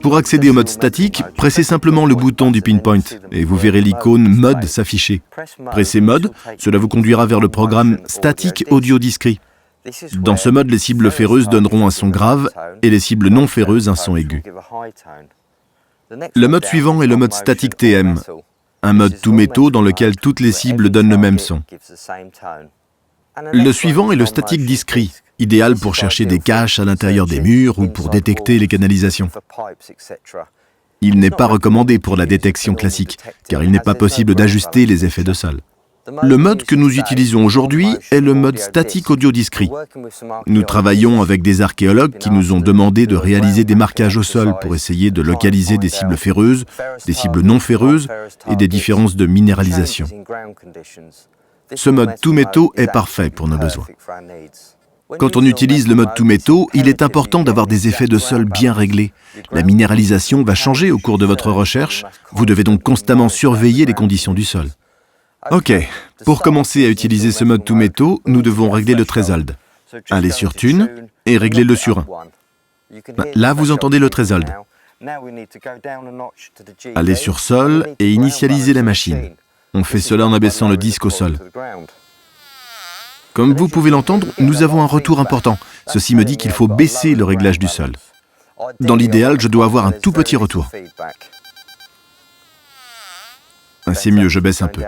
Pour accéder au mode statique, pressez simplement le bouton du pinpoint et vous verrez l'icône Mode s'afficher. Pressez Mode, cela vous conduira vers le programme Static Audio Discrete. Dans ce mode, les cibles ferreuses donneront un son grave et les cibles non ferreuses un son aigu. Le mode suivant est le mode Static TM, un mode tout métaux dans lequel toutes les cibles donnent le même son. Le suivant est le Static Discrete, idéal pour chercher des caches à l'intérieur des murs ou pour détecter les canalisations. Il n'est pas recommandé pour la détection classique, car il n'est pas possible d'ajuster les effets de sol. Le mode que nous utilisons aujourd'hui est le mode Static Audio Discrete. Nous travaillons avec des archéologues qui nous ont demandé de réaliser des marquages au sol pour essayer de localiser des cibles ferreuses, des cibles non ferreuses et des différences de minéralisation. Ce mode tout métaux est parfait pour nos besoins. Quand on utilise le mode tout métaux, il est important d'avoir des effets de sol bien réglés. La minéralisation va changer au cours de votre recherche, vous devez donc constamment surveiller les conditions du sol. Ok, pour commencer à utiliser ce mode tout métaux, nous devons régler le threshold. Allez sur Tune et réglez-le sur 1. Là, vous entendez le threshold. Allez sur Sol et initialisez la machine. On fait cela en abaissant le disque au sol. Comme vous pouvez l'entendre, nous avons un retour important. Ceci me dit qu'il faut baisser le réglage du sol. Dans l'idéal, je dois avoir un tout petit retour. C'est mieux, je baisse un peu.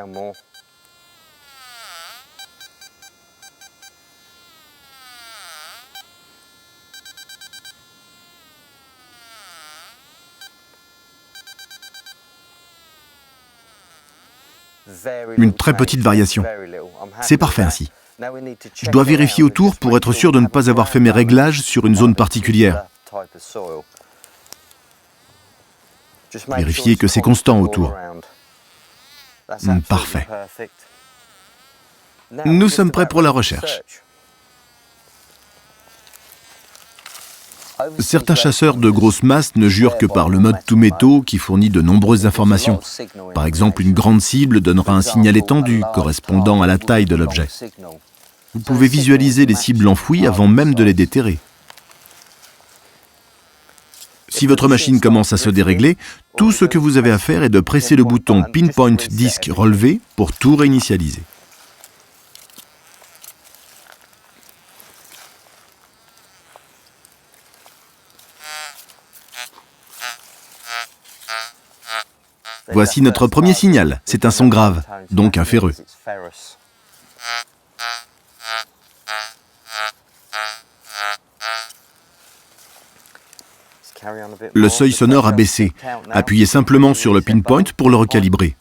Une très petite variation. C'est parfait ainsi. Je dois vérifier autour pour être sûr de ne pas avoir fait mes réglages sur une zone particulière. Vérifiez que c'est constant autour. Parfait. Nous sommes prêts pour la recherche. Certains chasseurs de grosses masses ne jurent que par le mode tout métaux qui fournit de nombreuses informations. Par exemple, une grande cible donnera un signal étendu correspondant à la taille de l'objet. Vous pouvez visualiser les cibles enfouies avant même de les déterrer. Si votre machine commence à se dérégler, tout ce que vous avez à faire est de presser le bouton Pinpoint Disk relevé pour tout réinitialiser. Voici notre premier signal. C'est un son grave, donc un ferreux. Le seuil sonore a baissé. Appuyez simplement sur le pinpoint pour le recalibrer.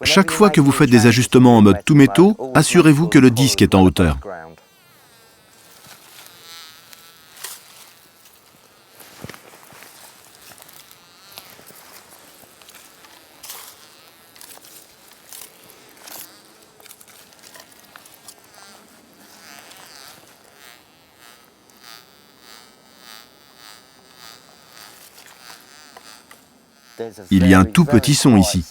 Chaque fois que vous faites des ajustements en mode tout métaux, assurez-vous que le disque est en hauteur. Il y a un tout petit son ici.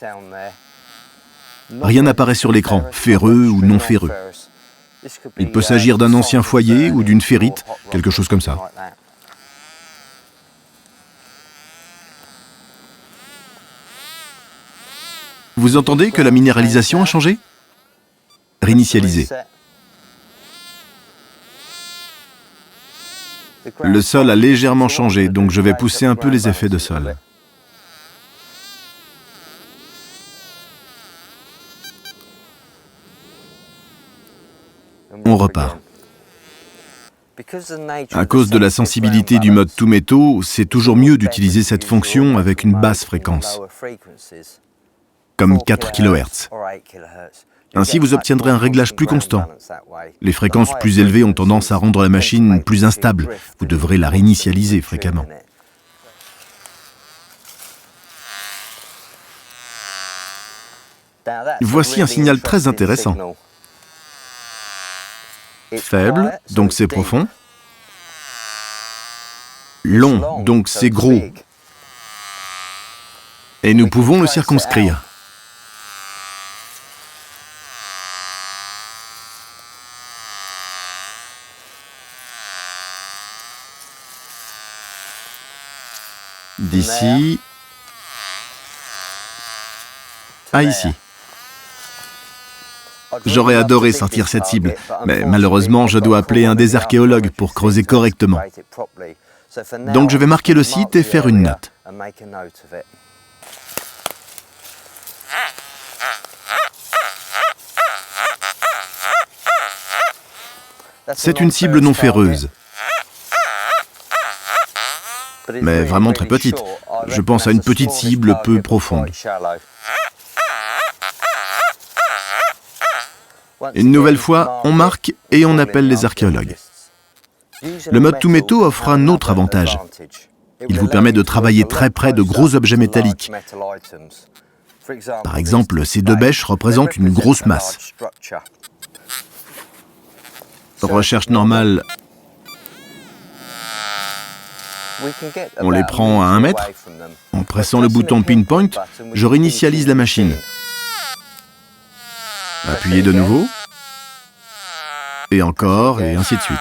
Rien n'apparaît sur l'écran, ferreux ou non ferreux. Il peut s'agir d'un ancien foyer ou d'une ferrite, quelque chose comme ça. Vous entendez que la minéralisation a changé? Réinitialisez. Le sol a légèrement changé, donc je vais pousser un peu les effets de sol. On repart. À cause de la sensibilité du mode tout métaux, c'est toujours mieux d'utiliser cette fonction avec une basse fréquence, comme 4 kHz. Ainsi, vous obtiendrez un réglage plus constant. Les fréquences plus élevées ont tendance à rendre la machine plus instable. Vous devrez la réinitialiser fréquemment. Voici un signal très intéressant. Faible, donc c'est profond. long, donc c'est gros. Et nous pouvons le circonscrire. D'ici à ici. J'aurais adoré sortir cette cible, mais malheureusement, je dois appeler un des archéologues pour creuser correctement. Donc je vais marquer le site et faire une note. C'est une cible non ferreuse, mais vraiment très petite. Je pense à une petite cible peu profonde. Une nouvelle fois, on marque et on appelle les archéologues. Le mode tout métaux offre un autre avantage. Il vous permet de travailler très près de gros objets métalliques. Par exemple, ces deux bêches représentent une grosse masse. Recherche normale, on les prend à 1 mètre. En pressant le bouton Pinpoint, je réinitialise la machine. Appuyez de nouveau. Et encore, et ainsi de suite.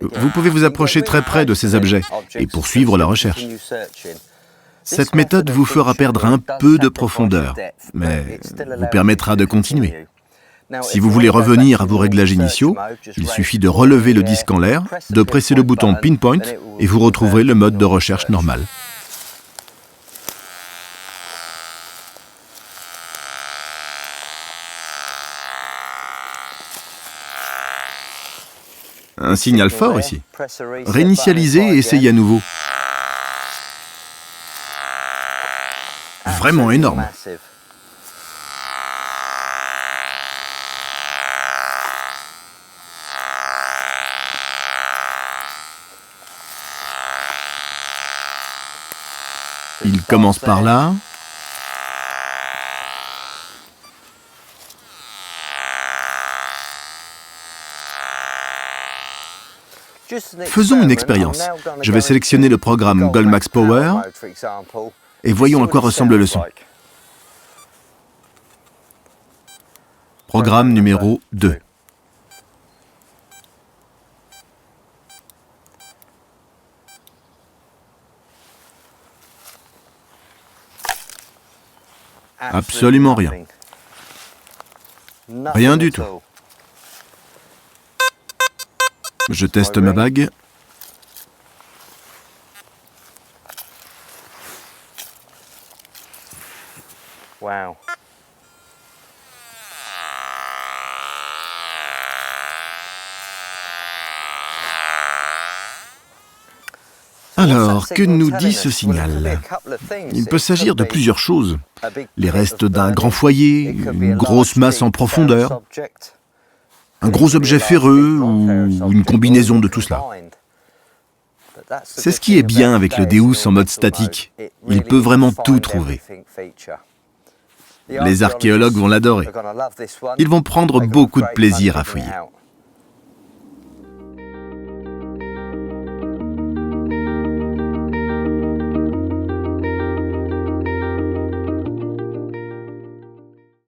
Vous pouvez vous approcher très près de ces objets et poursuivre la recherche. Cette méthode vous fera perdre un peu de profondeur, mais vous permettra de continuer. Si vous voulez revenir à vos réglages initiaux, il suffit de relever le disque en l'air, de presser le bouton Pinpoint et vous retrouverez le mode de recherche normal. Un signal fort ici. Réinitialisez et essayez à nouveau. Vraiment énorme. Il commence par là. Faisons une expérience. Je vais sélectionner le programme Goldmax Power et voyons à quoi ressemble le son. Programme numéro 2. Absolument rien. Rien du tout. Je teste ma bague. Wow. Alors, que nous dit ce signal? Il peut s'agir de plusieurs choses. Les restes d'un grand foyer, une grosse masse en profondeur, un gros objet ferreux ou une combinaison de tout cela. C'est ce qui est bien avec le Deus en mode statique. Il peut vraiment tout trouver. Les archéologues vont l'adorer. Ils vont prendre beaucoup de plaisir à fouiller.